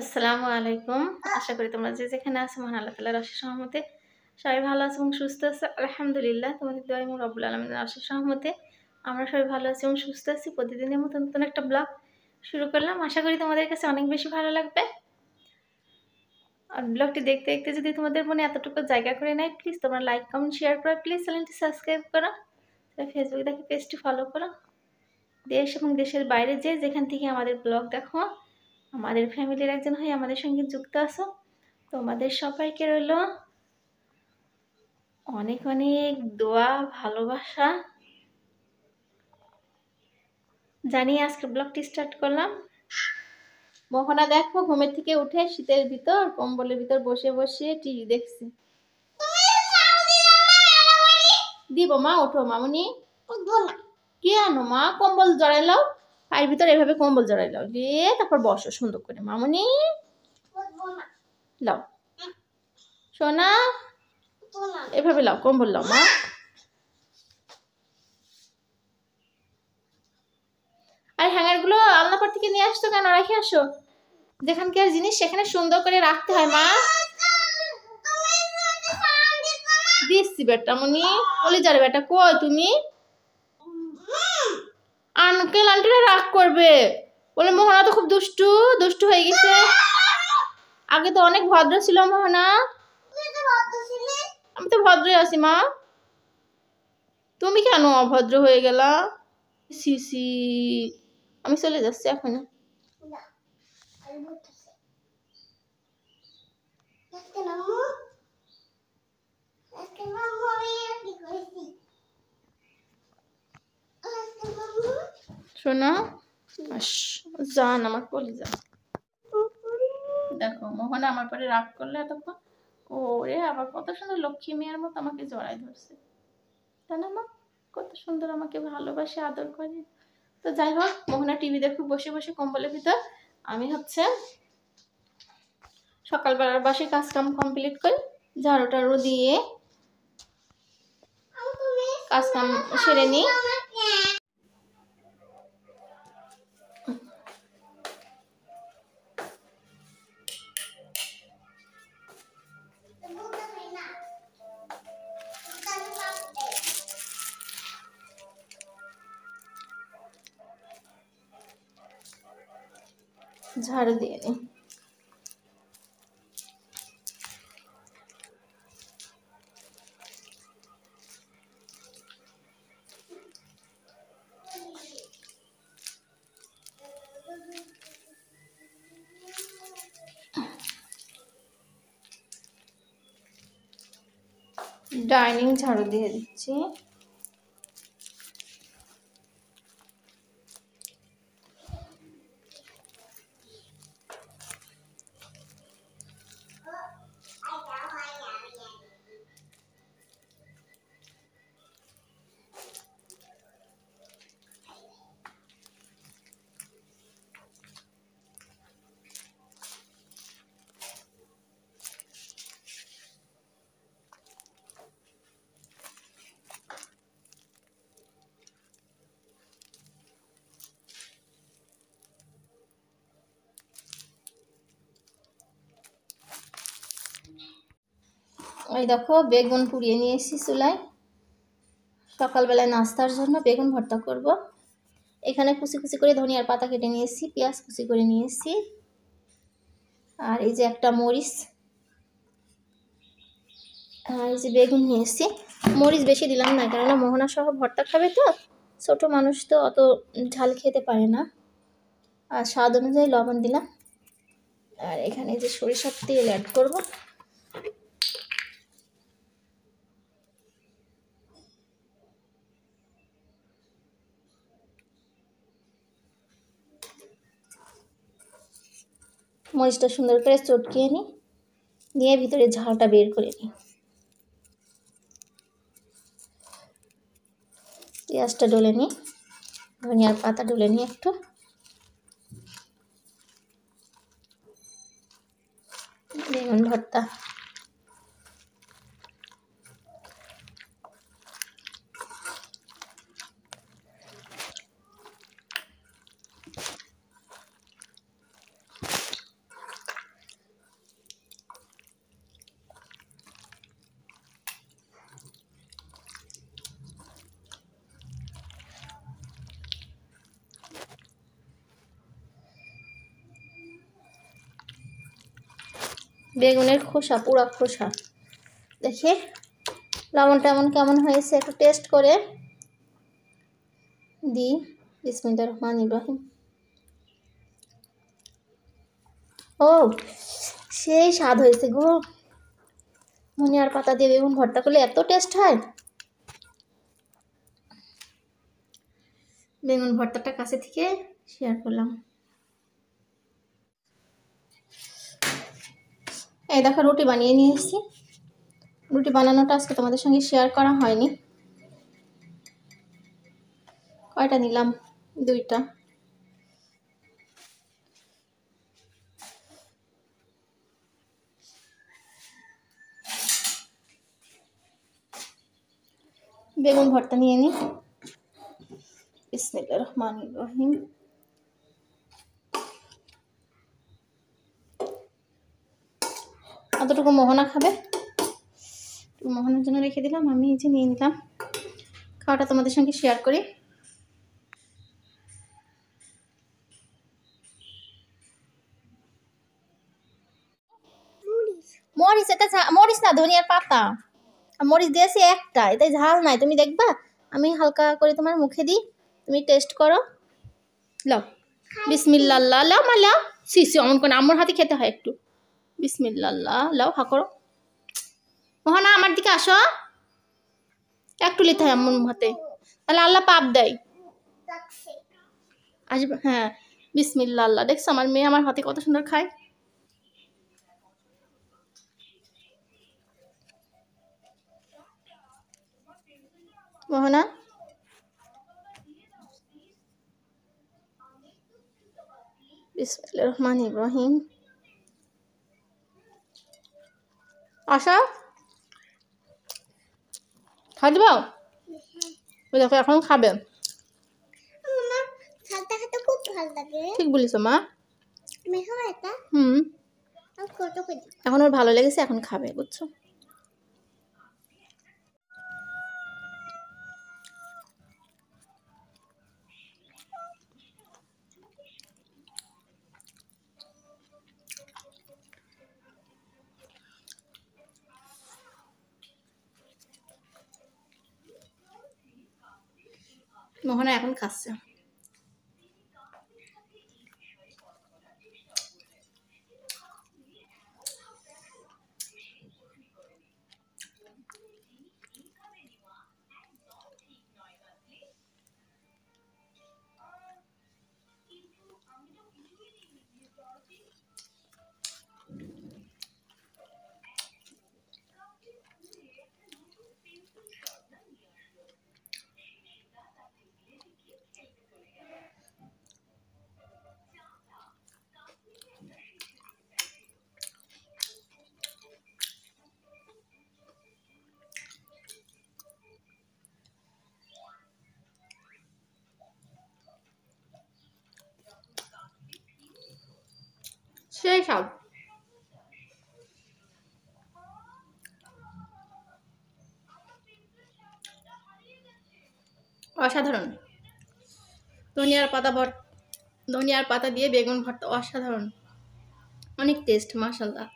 আসসালামু আলাইকুম। আশা করি তোমরা যে যেখানে আছো মহান আল্লাহ তাআলার অশেষ রহমতে সবাই ভালো আছো এবং সুস্থ আছো। আলহামদুলিল্লাহ তোমাদের দোয়া এবং রব্বুল আলামিনের অশেষ রহমতে আমরা সবাই ভালো আছি এবং সুস্থ আছি। প্রতিদিনের মতো নতুন একটা ব্লগ শুরু করলাম। আশা করি তোমাদের কাছে অনেক বেশি ভালো লাগবে। আর ব্লগটি দেখতে দেখতে যদি তোমাদের মনে এতটুকু জায়গা করে নেয়, প্লিজ তোমরা লাইক কমেন্ট শেয়ার করো, প্লিজ চ্যানেলটি সাবস্ক্রাইব করো, ফেসবুক দেখে পেজটি ফলো করো। দেশ এবং দেশের বাইরে যে যেখান থেকে আমাদের ব্লগ দেখো, আমাদের ফ্যামিলির একজন হয়ে আমাদের সঙ্গে যুক্ত আছো, তোমাদের সবাইকে রইল অনেক অনেক দোয়া ভালোবাসা জানিয়ে আজকে ব্লগটি স্টার্ট করলাম। মোহনা দেখো ঘুমের থেকে উঠে শীতের ভিতর কম্বলের ভিতর বসে বসে টিভি দেখছি। দিব মা, ওঠো মামুনি। কি আনো মা? কম্বল জড়াইলাও, পায়ের ভিতর এভাবে কম্বল জড়াইলাও দিয়ে তারপর বসো সুন্দর করে মামুনি। লাও সোনা, এভাবে লাও, কম্বল লাও মা। আর হ্যাঙ্গার গুলো আলনাপার থেকে নিয়ে আসতো কেন? রেখে আসো, যেখানকার জিনিস সেখানে সুন্দর করে রাখতে হয় মা। দিচ্ছি বেটা মনি, বলে যাবে বেটা। কই তুমি? আঙ্কেল আন্টিরা রাগ করবে বলে। মোহনা তো খুব দুষ্টু দুষ্টু হয়ে গেছে। আগে তো অনেক ভদ্র ছিল মোহনা। আমি তো ভদ্রই আছি মা, তুমি কেন অভদ্র হয়ে গেলা? সিসি, আমি চলে যাচ্ছি এখন। শোনো জান, আমার কলিজা দেখো। মোহনা আমার পরে রাগ করলে এতক্ষণ, ওরে আবার কত সুন্দর লক্ষ্মী মেয়ের মতো আমাকে জড়াই ধরছে, তাই না মা? কত সুন্দর আমাকে ভালোবাসে আদর করে। তো যাই হোক, মোহনা টিভি দেখো বসে বসে কম্বলের ভিতর। আমি হচ্ছে সকালবেলার বাসে কাজ কাম কমপ্লিট করি, ঝাড়ু টাড়ু দিয়ে কাজ কাম সেরে নিই। ঝাড়ু দিয়ে নিই। ডাইনিং ঝাড়ু দিয়ে দিচ্ছি। ওই দেখো বেগুন পুড়িয়ে নিয়ে এসেছি চুলায়, সকালবেলায় নাস্তার জন্য বেগুন ভর্তা করব। এখানে কুচি কুচি করে ধনিয়ার পাতা কেটে নিয়েছি, পেঁয়াজ কুচি করে নিয়েছি, আর এই যে একটা মরিচ, আর এই যে বেগুন নিয়েছি। মরিচ বেশি দিলাম না, কেননা মোহনা সহ ভর্তা খাবে তো, ছোট মানুষ তো অত ঝাল খেতে পারে না। আর স্বাদ অনুযায়ী লবণ দিলাম। আর এখানে যে সরিষার তেল অ্যাড করব। মরিচটা সুন্দর করে চটকিয়ে নিই, নিয়ে ভিতরে ঝালটা বের করে নিই। পেঁয়াজটা ডলে নিই, ধনিয়ার পাতা ডলে নিই একটু, বেগুন ভর্তা। বেগুনের খোসা, পুরা খোসা। দেখি লবণটা কেমন হয়েছে, একটু টেস্ট করে দিই। বিসমিল্লাহির রহমানির রহিম। ও সেই স্বাদ হয়েছে গো। ধনিয়ার পাতা দিয়ে বেগুন ভর্তা করলে এত টেস্ট হয়। বেগুন ভর্তাটা কাছে থেকে শেয়ার করলাম। এই দেখো রুটি বানিয়ে নিয়ে এসেছি। রুটি বানানোটা আজকে তোমাদের সঙ্গে শেয়ার করা হয়নি। কয়টা নিলাম? 2টা। বেগুন ভর্তা নিয়ে নিই। বিসমিল্লাহির রহমানির রহিম। অতটুকু মোহনা খাবে, মোহনার জন্য রেখে দিলাম। আমি এই যে নিয়ে নিলাম, খাওয়াটা তোমাদের সঙ্গে শেয়ার করি। মরিচ, এটা মরিচ না, ধনিয়ার পাতা। মরিচ দিয়েছি একটা, এটাই ঝাল নাই। তুমি দেখবা, আমি হালকা করে তোমার মুখে দিই, তুমি টেস্ট করো। লাও বিসমিল্লাহ, লাও মা লাও। সিসি অমন করে আমার হাতে খেতে হয় একটু। বিসমিল্লাহ, লাও হা করো। মোহনা আমার দিকে আসো, একটু লিতে হয় আমার হাতে, তাহলে আল্লাহ পাপ দেয়। আসবে, হ্যাঁ। বিসমিল্লাহ, দেখছো আমার মেয়ে আমার হাতে কত সুন্দর খায়। মোহনা বিসমিল্লাহির রহমানির রহিম। আশা খাই দিবা? ওই দেখো এখন খাবে। খুব ভালো লাগে। ঠিক বলিস মা। এখন ওর ভালো লেগেছে, এখন খাবে, বুঝছো? মোহনা এখন খাচ্ছে। সেই স্বাদ। অসাধারণ। ধনিয়ার পাতা দিয়ে বেগুন ভর্তা অসাধারণ, অনেক টেস্ট, মাশাআল্লাহ।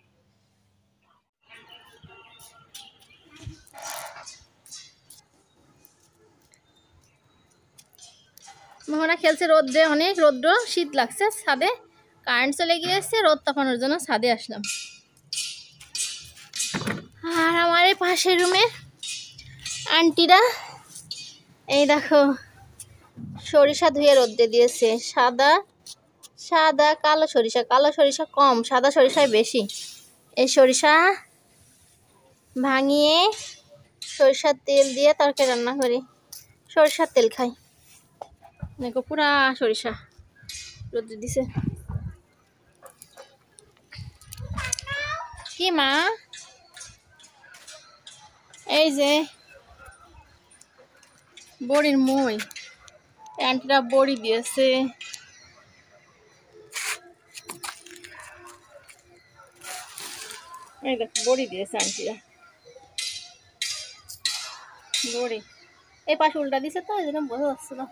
মোহনা খেলছে রোদ্রে, অনেক রৌদ্র, শীত লাগছে। ছাদে কারেন্ট চলে গিয়েছে, রোদ তাপানোর জন্য ছাদে আসলাম। আর আমার এই পাশের রুমে আন্টিরা এই দেখো সরিষা ধুয়ে রোদ্রে দিয়েছে। সাদা সাদা কালো সরিষা, কালো সরিষা কম, সাদা সরিষায় বেশি। এই সরিষা ভাঙিয়ে সরিষার তেল দিয়ে তরকারি রান্না করি, সরিষার তেল খাই। দেখো পুরা সরিষা রোদ্রে দিছে। কি মা? এই যে বড়ির মই, আন্টিরা বড়ি দিয়েছে। এই দেখো বড়ি দিয়েছে আন্টিরা, বড়ি। এই পাশে উল্টা দিছে তো, এই জন্য বোঝা যাচ্ছে না।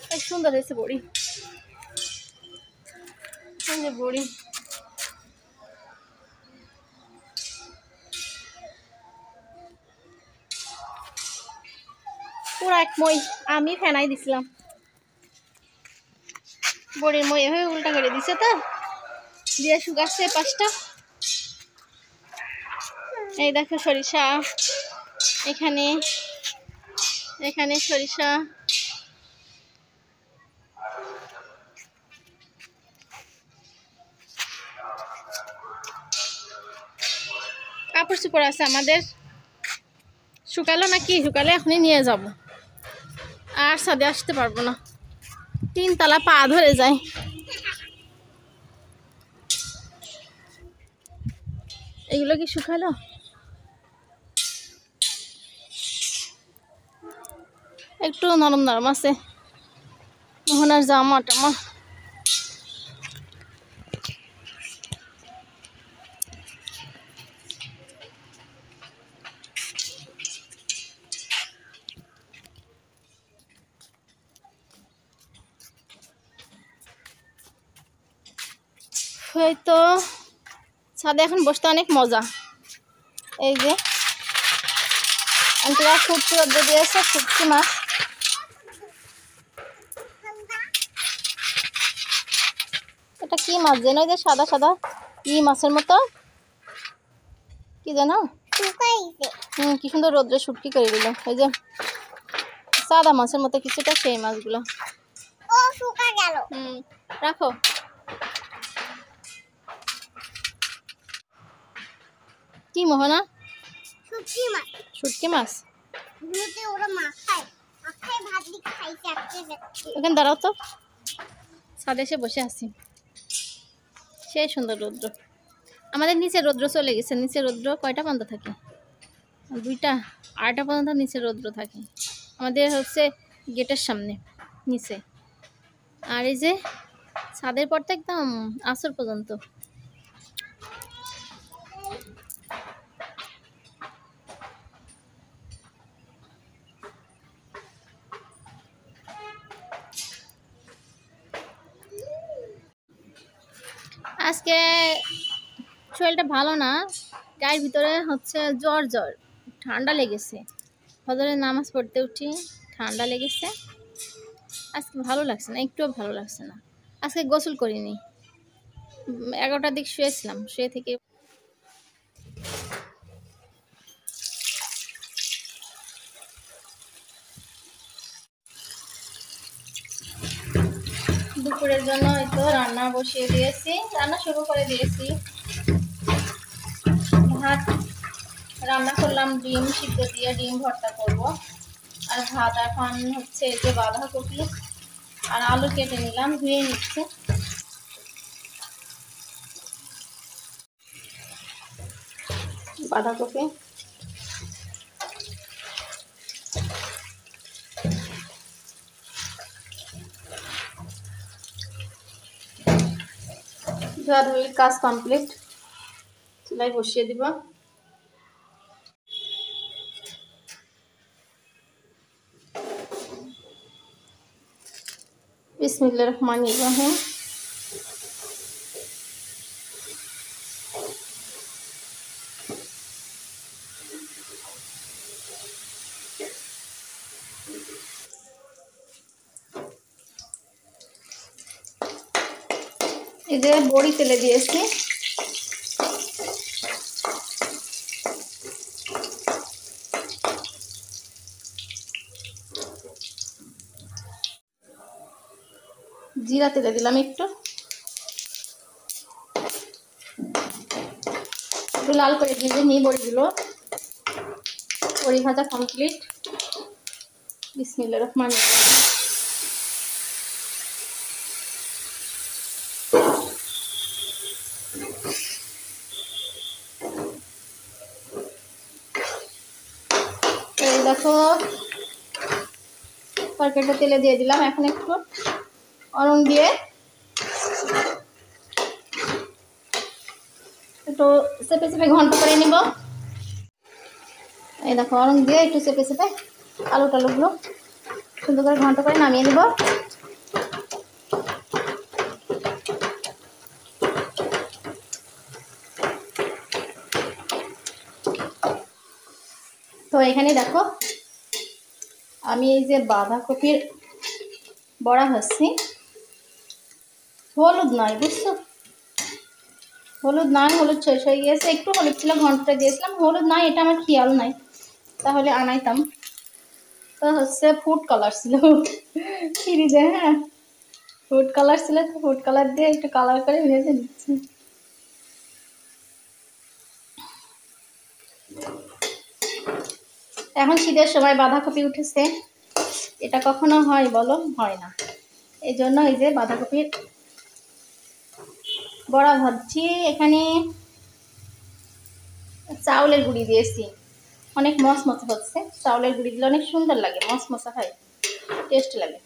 খুব সুন্দর হয়েছে বড়ি, বড়ি। পুরো এক মই আমি ফেনাই দিছিলাম, বড়ির মই হয়ে উল্টা করে দিছে তো দিয়ে শুকাচ্ছে পাঁচটা। এই দেখো সরিষা, এখানে এখানে সরিষা, কাপড় চোপড় আছে আমাদের, শুকালো নাকি? শুকালে এখনই নিয়ে যাব, আর ছাদে আসতে পারবো না, 3 তলা পা ধরে যায়। এগুলো কি শুকালো? একটু নরম নরম আছে, মোহনার জামা টামা। হয়তো ছাদে এখন বসতে অনেক মজা। এই যে আন্টিরা শুটকি রোদ্র দিয়েছে, শুটকি মাছ। এটা কি মাছ যেন? ওই যে সাদা সাদা কি মাছের মতো, কি জানো? কি সুন্দর রোদ্রে শুটকি করে দিল। ওই যে সাদা মাছের মতো কিছুটা, সেই মাছগুলো। রাখো। কি মোহনা? শুটকি মাছ। ওখানে দাঁড়াও তো, ছাদে এসে বসে আছি, সেই সুন্দর রৌদ্র। আমাদের নিচে রৌদ্র চলে গেছে। নিচে রৌদ্র কয়টা পর্যন্ত থাকে? 2টা, 8টা পর্যন্ত নিচে রৌদ্র থাকে। আমাদের হচ্ছে গেটের সামনে নিচে, আর এই যে ছাদের পরটা একদম আসর পর্যন্ত। আজকে শরীরটা ভালো না, গায়ের ভিতরে হচ্ছে জ্বর জ্বর, ঠান্ডা লেগেছে। ফজরের নামাজ পড়তে উঠি, ঠান্ডা লেগেছে। আজকে ভালো লাগছে না, একটুও ভালো লাগছে না। আজকে গোসল করিনি, 11টার দিক শুয়েছিলাম, শুয়ে থেকে দুপুরের জন্য হয়তো রান্না বসিয়ে দিয়েছি, রান্না শুরু করে দিয়েছি। ভাত রান্না করলাম, ডিম সিদ্ধ দিয়ে ডিম ভর্তা করব। আর ভাত এখন হচ্ছে যে বাঁধাকপি আর আলু কেটে নিলাম, ধুয়ে নিচ্ছে। বাঁধাকপি ধোয়াধুয়ির কাজ কমপ্লিট, চুলায় বসিয়ে দিব। বিসমিল্লাহির রহমানির রহিম। এই যে বড়ি তেলে দিয়েছি, জিরা তেলে দিলাম একটু লাল করে ভেজে নিই বড়িগুলো। বড়ি ভাজা কমপ্লিট। বিসমিল্লাহির রহমানির রহিম। এই দেখো তরকারিটা তেলে দিয়ে দিলাম। এখন একটু অরণ দিয়ে একটু চেপে চেপে ঘন্ট করে নিব। এই দেখো অরণ দিয়ে একটু চেপে চেপে আলু টালুগুলো সুন্দর করে ঘন্ট করে নামিয়ে নিব। তো এখানে দেখো আমি এই যে বাঁধাকপির বড়া ভাজছি, হলুদ নয় বুঝছো, হলুদ নয়, হলুদ শেষ হয়ে গিয়েছে, একটু হলুদ ছিল ঘন্টা দিয়েছিলাম, হলুদ নয় এটা আমার খেয়াল নাই, তাহলে আনাইতাম। তো হচ্ছে ফুড কালার ছিল ফ্রিজে, হ্যাঁ ফুড কালার ছিল, তো ফুড কালার দিয়ে একটু কালার করে ভেজে নিচ্ছি। এখন শীতের সময় বাঁধাকপি উঠেছে, এটা কখনো হয় বলো? হয় না। এই জন্য এই যে বাঁধাকপির বড়া ভাজছি। এখানে চাউলের গুঁড়ি দিয়েছি, অনেক মশমশা হচ্ছে, চাউলের গুঁড়ি দিলে অনেক সুন্দর লাগে, মশমশা হয়, টেস্ট লাগে।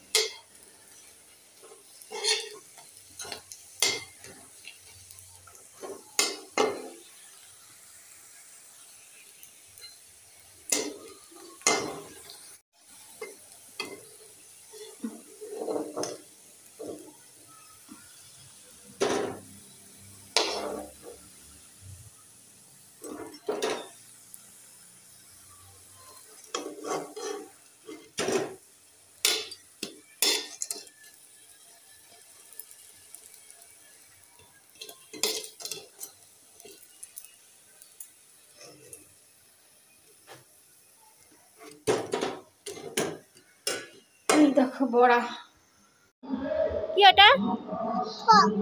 দেখো বড়া, কি ওটা?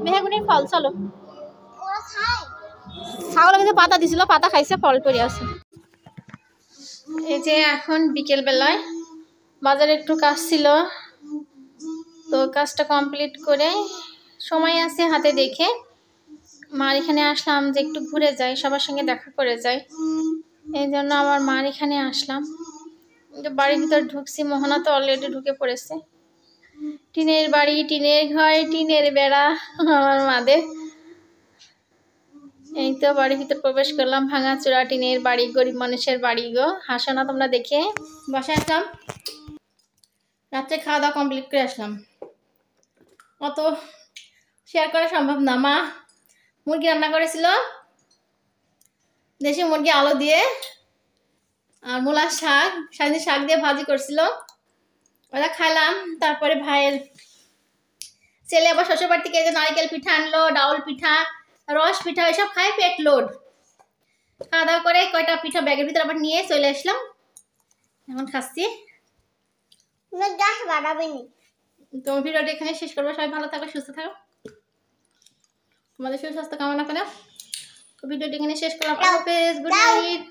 মেহগুনির ফল। চলো ছাগল কিন্তু পাতা দিছিল, পাতা খাইছে, ফল পড়ে আছে। এই যে এখন বিকেল বেলায় বাজারে একটু কাজ ছিল, তো কাজটা কমপ্লিট করে সময় আছে হাতে দেখে মার এখানে আসলাম যে একটু ঘুরে যাই, সবার সঙ্গে দেখা করে যাই, এই জন্য আমার মার এখানে আসলাম। বাড়ির ভিতর ঢুকছি, মোহনা তো অলরেডি ঢুকে পড়েছে। টিনের বাড়ি, টিনের ঘর, টিনের বেড়া আমার মাদের। এই তো বাড়ির ভিতর প্রবেশ করলাম, ভাঙাচোরা টিনের বাড়ি, গরিব মানুষের বাড়ি গো, হাসো না তোমরা দেখে। বসে আসলাম, রাত্রে খাওয়া দাওয়া কমপ্লিট করে আসলাম। অত শেয়ার করা সম্ভব না। মা মুরগি রান্না করেছিল, দেশি মুরগি আলু দিয়ে, আর মূলার শাক, সারাদিন শাক দিয়ে ভাজি করছিল, ওরা খাইলাম। তারপরে ভাইয়ের ছেলে আবার শ্বশুর বাড়ি থেকে যে নারকেল পিঠা আনলো, ডাউল পিঠা, রস পিঠা, এসব খাই পেট লোড। খাওয়া দাওয়া করে কয়টা পিঠা ব্যাগের ভিতরে আবার নিয়ে চলে আসলাম, এখন খাচ্ছি। তো ভিডিওটা এখানে শেষ করবো, সবাই ভালো থাকো, সুস্থ থাকো, তোমাদের সুস্বাস্থ্য কামনা করে ভিডিওটি এখানে শেষ করলাম। আল্লাহ হাফেজ, গুড নাইট।